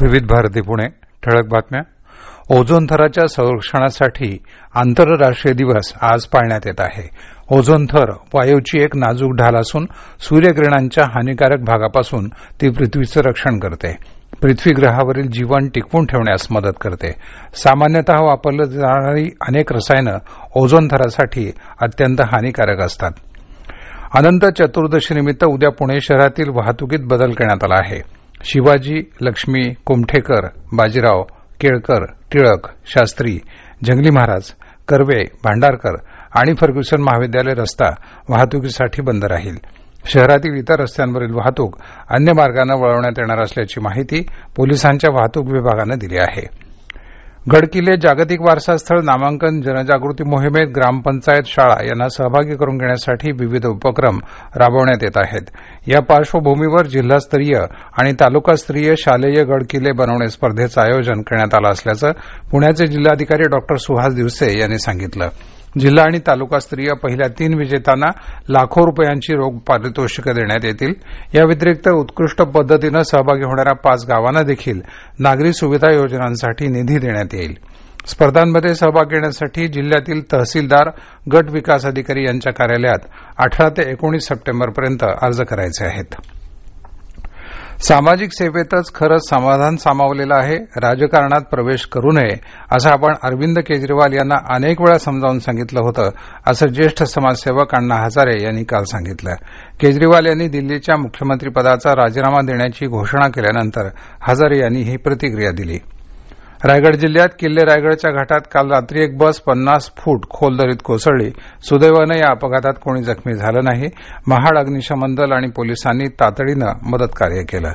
विविध भारती पुणे ठळक बातम्या. ओझोन थराच्या संरक्षणासाठी आंतरराष्ट्रीय दिवस आज पाळण्यात येत आहे. ओझोन थर वायूची एक नाजूक ढाल असून सूर्यकिरणांच्या हानीकारक भागापासून ती पृथ्वीचं रक्षण करते. पृथ्वी ग्रहावरील जीवन टिकवून ठेवण्यास मदत करते. सामान्यतः वापरली जाणारी अनेक रसायनं ओझोन थरासाठी अत्यंत हानीकारक असतात. अनंत चतुर्दशीनिमित्त उद्या पुणे शहरातील वाहतुकीत बदल करण्यात आला आहे. शिवाजी, लक्ष्मी, कुमठेकर, बाजीराव, केळकर, टिळक, शास्त्री, जंगली महाराज, कर्वे, भांडारकर आणि फर्ग्युसन महाविद्यालय रस्ता वाहतुकीसाठी बंद राहील. शहरातील इतर रस्त्यांवरील वाहतूक अन्य मार्गाने वळवण्यात येणार असल्याची माहिती पोलिसांच्या वाहतूक विभागानं दिली आहे. गडकिल्ले जागतिक वारसा स्थळ नामांकन जनजागृती मोहिमेत ग्रामपंचायत, शाळा यांना सहभागी करून घेण्यासाठी विविध उपक्रम राबवण्यात येत आहेत. या पार्श्वभूमीवर जिल्हास्तरीय आणि तालुकास्तरीय शालेय गडकिल्ले बनवणे स्पर्धेचं आयोजन करण्यात आलं असल्याचं पुण्याचे जिल्हाधिकारी डॉ. सुहास दिवसे यांनी सांगितलं. जिल्हा आणि तालुकास्तरीय पहिल्या 3 विजेत्यांना लाखो रुपयांची रोख पारितोषिकं देण्यात येतील. या व्यतिरिक्त उत्कृष्ट पद्धतीनं सहभागी होणाऱ्या 5 गावांना देखील नागरी सुविधा योजनांसाठी निधी देण्यात येईल. स्पर्धांमध्ये सहभाग घेण्यासाठी जिल्ह्यातील तहसीलदार, गट विकास अधिकारी यांच्या कार्यालयात 18 ते 19 सप्टेंबरपर्यंत अर्ज करायचे आहेत. सामाजिक सेवेतच खरं समाधान सामावलेलं आहे. राजकारणात प्रवेश करू नये असं आपण अरविंद केजरीवाल यांना अनेक वेळा समजावून सांगितलं होतं असं ज्येष्ठ समाजसेवक अण्णा हजारे यांनी काल सांगितलं. केजरीवाल यांनी दिल्लीच्या मुख्यमंत्रीपदाचा राजीनामा देण्याची घोषणा केल्यानंतर हजारे यांनी ही प्रतिक्रिया दिली. रायगड जिल्ह्यात किल्ले रायगडच्या घाटात काल रात्री एक बस 50 फूट खोल दरीत कोसळली. सुदैवानं या अपघातात कोणी जखमी झालं नाही. महाड अग्निशमन दल आणि पोलिसांनी तातडीनं मदतकार्य केलं.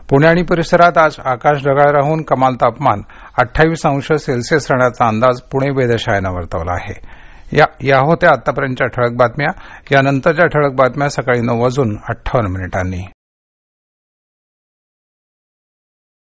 पुणे आणि परिसरात आज आकाश ढगाळ राहून कमाल तापमान 28 अंश सेल्सिअस राहण्याचा अंदाज पुणे वेधशाळेनं वर्तवला आहे. या होत्या आतापर्यंतच्या ठळक बातम्या. यानंतरच्या ठळक बातम्या सकाळी 9:58 वाजून